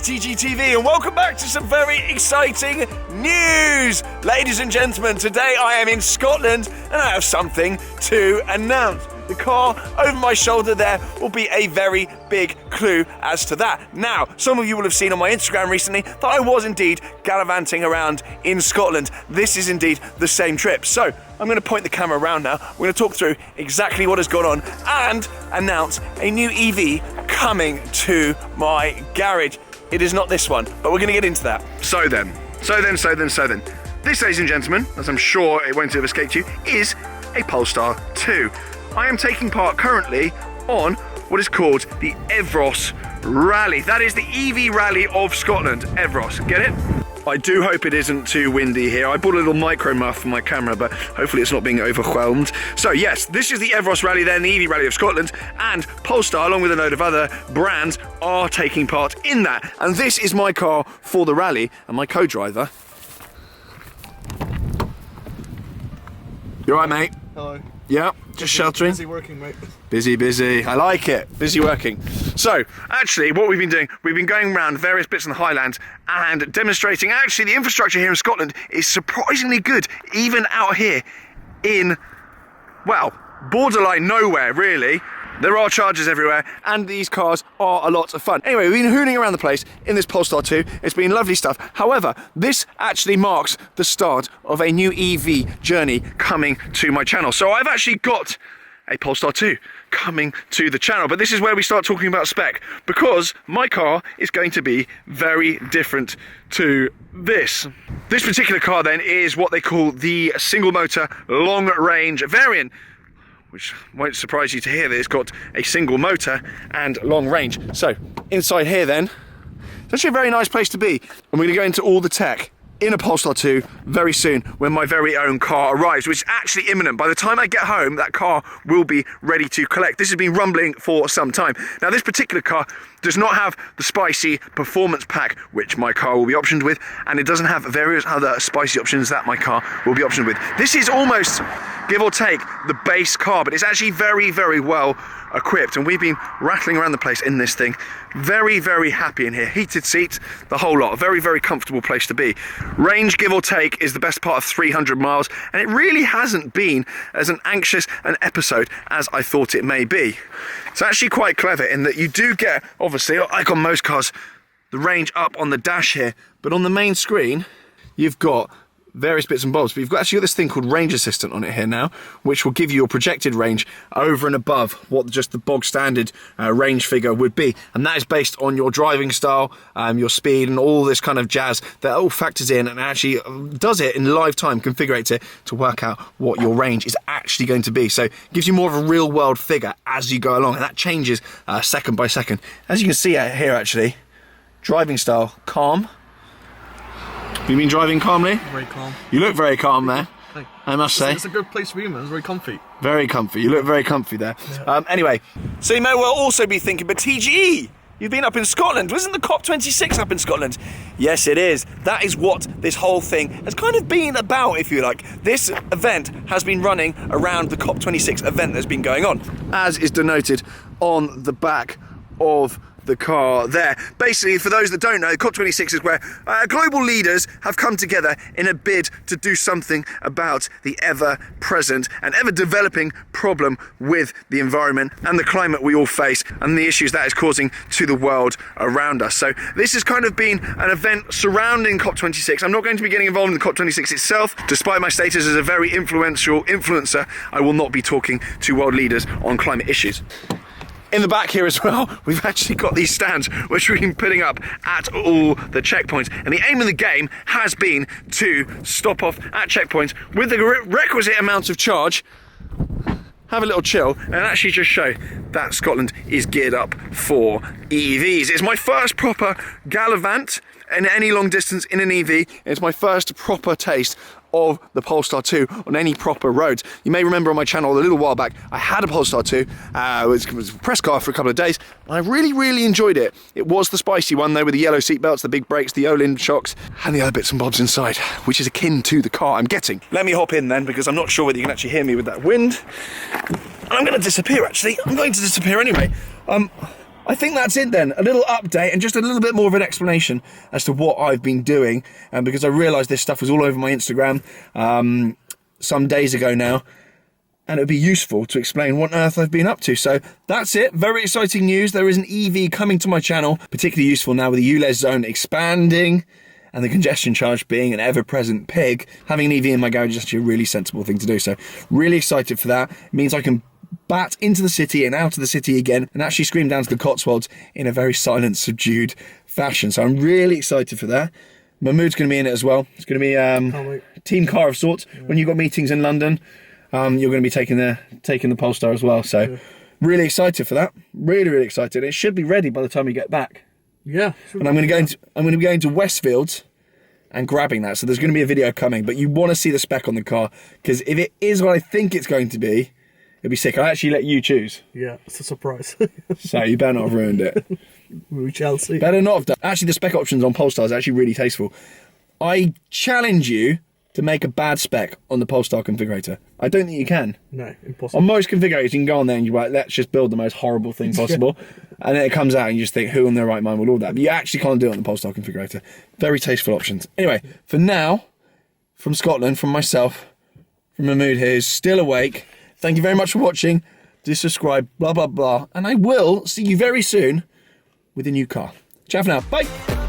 TGTV and welcome back to some very exciting news. Ladies and gentlemen, today I am in Scotland and I have something to announce. The car over my shoulder there will be a very big clue as to that. Now, some of you will have seen on my Instagram recently that I was indeed gallivanting around in Scotland. This is indeed the same trip. So, I'm going to point the camera around now. We're going to talk through exactly what has gone on and announce a new EV coming to my garage. It is not this one, but we're going to get into that. So then. This, ladies and gentlemen, as I'm sure it won't have escaped you, is a Polestar 2. I am taking part currently on what is called the Evros Rally. That is the EV Rally of Scotland. Evros, get it? I do hope it isn't too windy here. I bought a little micro muff for my camera, but hopefully it's not being overwhelmed. So yes, this is the Evros Rally then, the EV Rally of Scotland, and Polestar, along with a load of other brands, are taking part in that. And this is my car for the rally, and my co-driver. You all right, mate? Hello. Yeah, just sheltering. Busy working, mate. Busy. I like it. Busy working. So, actually, what we've been doing, we've been going around various bits in the Highlands and demonstrating, actually, the infrastructure here in Scotland is surprisingly good, even out here in, well, borderline nowhere, really. There are chargers everywhere, and these cars are a lot of fun. Anyway, we've been hooning around the place in this Polestar 2. It's been lovely stuff. However, this actually marks the start of a new EV journey coming to my channel. So I've actually got a Polestar 2 coming to the channel, but this is where we start talking about spec, because my car is going to be very different to this. This particular car then is what they call the single motor long range variant, which won't surprise you to hear that it's got a single motor and long range. So, inside here then, it's actually a very nice place to be. And we're gonna go into all the tech in a Polestar 2 very soon when my very own car arrives, which is actually imminent. By the time I get home, that car will be ready to collect. This has been rumbling for some time. Now, this particular car does not have the spicy performance pack, which my car will be optioned with, and it doesn't have various other spicy options that my car will be optioned with. This is almost, give or take, the base car, but it's actually very, very well equipped, and we've been rattling around the place in this thing. Very, very happy in here. Heated seats, the whole lot. A very, very comfortable place to be. Range, give or take, is the best part of 300 miles, and it really hasn't been as an anxious an episode as I thought it may be. It's actually quite clever in that you do get, obviously, like on most cars, the range up on the dash here, but on the main screen, you've got various bits and bobs, but you've actually got this thing called Range Assistant on it here now, which will give you your projected range over and above what just the bog standard range figure would be, and that is based on your driving style, your speed, and all this kind of jazz that all factors in and actually does it in live time, configurates it to work out what your range is actually going to be. So it gives you more of a real world figure as you go along, and that changes second by second. As you can see out here, actually, driving style, calm. Have you been driving calmly? Very calm. You look very calm there, I must say. It's a good place to be, man. It's very comfy. Very comfy. You look very comfy there. Yeah. Anyway, so you may well also be thinking, but TGE, you've been up in Scotland. Wasn't the COP26 up in Scotland? Yes, it is. That is what this whole thing has kind of been about, if you like. This event has been running around the COP26 event that's been going on, as is denoted on the back of the car there. Basically, for those that don't know, COP26 is where global leaders have come together in a bid to do something about the ever-present and ever-developing problem with the environment and the climate we all face and the issues that is causing to the world around us. So this has kind of been an event surrounding COP26. I'm not going to be getting involved in the COP26 itself. Despite my status as a very influential influencer, I will not be talking to world leaders on climate issues. In the back here as well, we've actually got these stands which we've been putting up at all the checkpoints. And the aim of the game has been to stop off at checkpoints with the requisite amount of charge, have a little chill, and actually just show that Scotland is geared up for EVs. It's my first proper gallivant in any long distance in an EV. It's my first proper taste of the Polestar 2 on any proper roads. You may remember on my channel a little while back, I had a Polestar 2, it was a press car for a couple of days, and I really enjoyed it. It was the spicy one though, with the yellow seat belts, the big brakes, the Olin shocks, and the other bits and bobs inside, which is akin to the car I'm getting. Let me hop in then, because I'm not sure whether you can actually hear me with that wind. And I'm going to disappear, actually. I'm going to disappear anyway. I think that's it then. A little update and just a little bit more of an explanation as to what I've been doing. Because I realised this stuff was all over my Instagram some days ago now. And it would be useful to explain what on earth I've been up to. So that's it. Very exciting news. There is an EV coming to my channel. Particularly useful now with the ULEZ zone expanding and the congestion charge being an ever-present pig. Having an EV in my garage is actually a really sensible thing to do. So really excited for that. It means I can bat into the city and out of the city again and actually scream down to the Cotswolds in a very silent, subdued fashion. So I'm really excited for that. Mahmood's going to be in it as well. It's going to be a team car of sorts. Yeah. When you've got meetings in London, you're going to be taking the Polestar as well. So really excited for that. Really, really excited. It should be ready by the time we get back. Yeah. And I'm going to be going to Westfield and grabbing that. So there's going to be a video coming, but you want to see the spec on the car because if it is what I think it's going to be, it'll be sick. I'll actually let you choose. Yeah, it's a surprise. So you better not have ruined it. We shall see. Better not have done. Actually, the spec options on Polestar is actually really tasteful. I challenge you to make a bad spec on the Polestar configurator. I don't think you can. No, impossible. On most configurators, you can go on there and you're like, let's just build the most horrible thing possible. And then it comes out and you just think, who in their right mind will all that? But you actually can't do it on the Polestar configurator. Very tasteful options. Anyway, for now, from Scotland, from myself, from Mahmood here, who's still awake, thank you very much for watching. Do subscribe, blah, blah, blah. And I will see you very soon with a new car. Ciao for now. Bye.